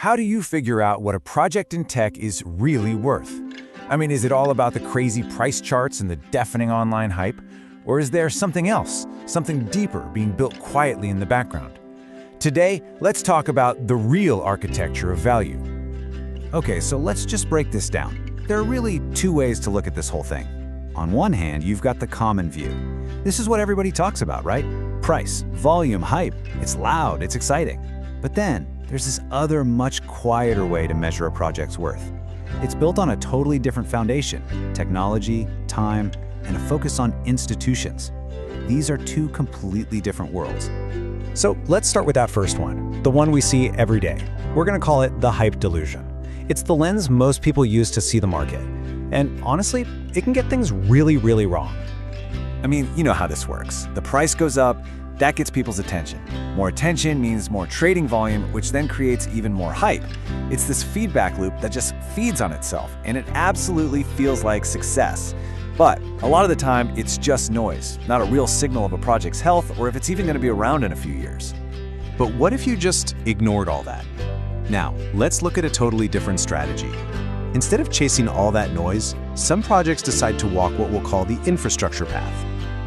how do you figure out what a project in tech is really worth? I mean, is it all about the crazy price charts and the deafening online hype? Or is there something else, something deeper being built quietly in the background? Today, let's talk about the real architecture of value. Okay, so let's just break this down. There are really two ways to look at this whole thing. On one hand, you've got the common view. This is what everybody talks about, right? Price, volume, hype. It's loud, it's exciting. But then, there's this other, much quieter way to measure a project's worth. It's built on a totally different foundation: technology, time, and a focus on institutions. These are two completely different worlds. So let's start with that first one, the one we see every day. We're going to call it the hype delusion. It's the lens most people use to see the market. And honestly, it can get things really, really wrong. I mean, you know how this works. The price goes up, that gets people's attention. More attention means more trading volume, which then creates even more hype. It's this feedback loop that just feeds on itself, and it absolutely feels like success. But a lot of the time, it's just noise, not a real signal of a project's health or if it's even going to be around in a few years. But what if you just ignored all that? Now, let's look at a totally different strategy. Instead of chasing all that noise, some projects decide to walk what we'll call the infrastructure path.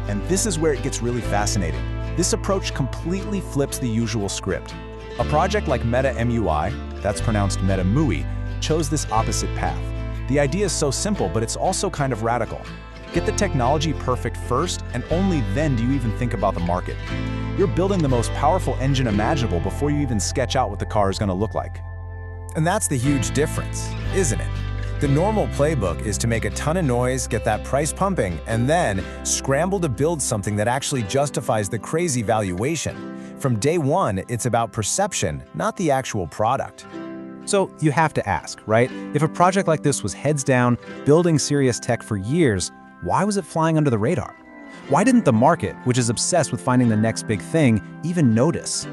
And this is where it gets really fascinating. This approach completely flips the usual script. A project like MetaMUI, that's pronounced MetaMUI, chose this opposite path. The idea is so simple, but it's also kind of radical. Get the technology perfect first, and only then do you even think about the market. You're building the most powerful engine imaginable before you even sketch out what the car is going to look like. And that's the huge difference, isn't it? The normal playbook is to make a ton of noise, get that price pumping, and then scramble to build something that actually justifies the crazy valuation. From day one, it's about perception, not the actual product. So you have to ask, right? If a project like this was heads down, building serious tech for years, why was it flying under the radar? Why didn't the market, which is obsessed with finding the next big thing, even notice?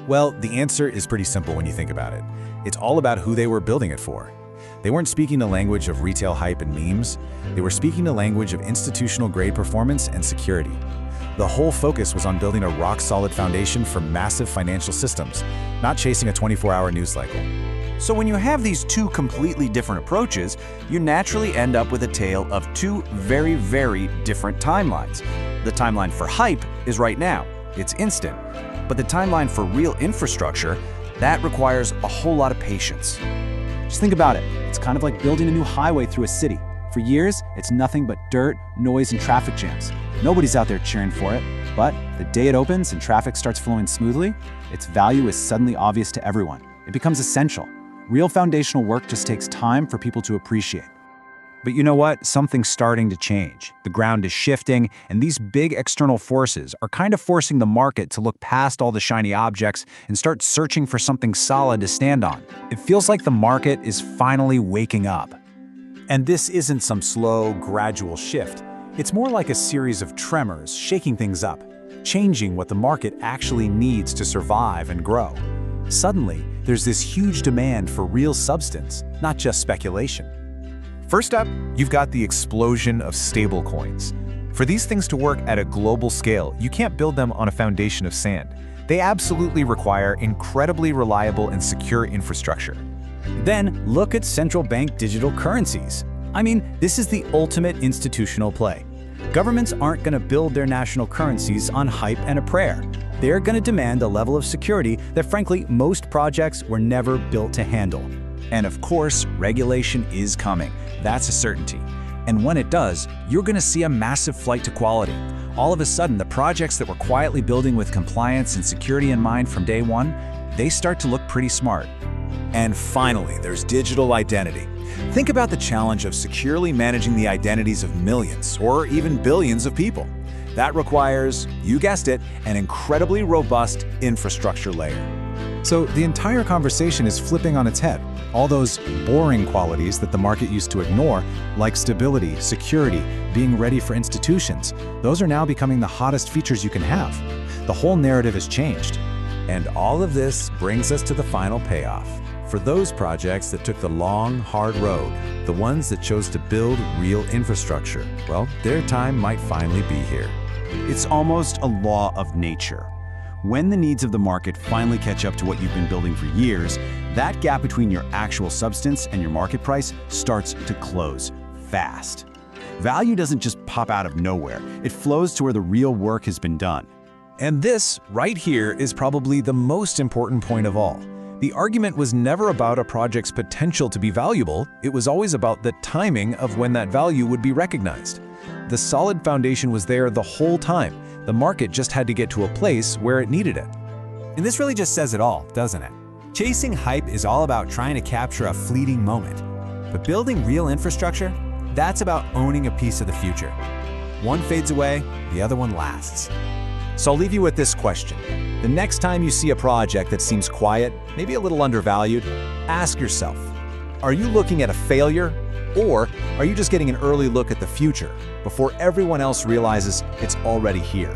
Well, the answer is pretty simple when you think about it. It's all about who they were building it for. They weren't speaking the language of retail hype and memes. They were speaking the language of institutional-grade performance and security. The whole focus was on building a rock-solid foundation for massive financial systems, not chasing a 24-hour news cycle. So when you have these two completely different approaches, you naturally end up with a tale of two very, very different timelines. The timeline for hype is right now. It's instant. But the timeline for real infrastructure, that requires a whole lot of patience. Just think about it. It's kind of like building a new highway through a city. For years, it's nothing but dirt, noise, and traffic jams. Nobody's out there cheering for it. But the day it opens and traffic starts flowing smoothly, its value is suddenly obvious to everyone. It becomes essential. Real foundational work just takes time for people to appreciate. But you know what? Something's starting to change. The ground is shifting, and these big external forces are kind of forcing the market to look past all the shiny objects and start searching for something solid to stand on. It feels like the market is finally waking up. And this isn't some slow, gradual shift. It's more like a series of tremors shaking things up, changing what the market actually needs to survive and grow. Suddenly, there's this huge demand for real substance, not just speculation. First up, you've got the explosion of stablecoins. For these things to work at a global scale, you can't build them on a foundation of sand. They absolutely require incredibly reliable and secure infrastructure. Then look at central bank digital currencies. I mean, this is the ultimate institutional play. Governments aren't going to build their national currencies on hype and a prayer. They're going to demand a level of security that, frankly, most projects were never built to handle. And of course, regulation is coming. That's a certainty. And when it does, you're going to see a massive flight to quality. All of a sudden, the projects that were quietly building with compliance and security in mind from day one, they start to look pretty smart. And finally, there's digital identity. Think about the challenge of securely managing the identities of millions or even billions of people. That requires, you guessed it, an incredibly robust infrastructure layer. So the entire conversation is flipping on its head. All those boring qualities that the market used to ignore, like stability, security, being ready for institutions, those are now becoming the hottest features you can have. The whole narrative has changed. And all of this brings us to the final payoff. For those projects that took the long, hard road, the ones that chose to build real infrastructure, well, their time might finally be here. It's almost a law of nature. when the needs of the market finally catch up to what you've been building for years, that gap between your actual substance and your market price starts to close fast. Value doesn't just pop out of nowhere. It flows to where the real work has been done. And this, right here, is probably the most important point of all. The argument was never about a project's potential to be valuable, it was always about the timing of when that value would be recognized. The solid foundation was there the whole time. The market just had to get to a place where it needed it. And this really just says it all, doesn't it? Chasing hype is all about trying to capture a fleeting moment. But building real infrastructure, that's about owning a piece of the future. One fades away, the other one lasts. So I'll leave you with this question. The next time you see a project that seems quiet, maybe a little undervalued, ask yourself, are you looking at a failure, or are you just getting an early look at the future before everyone else realizes it's already here?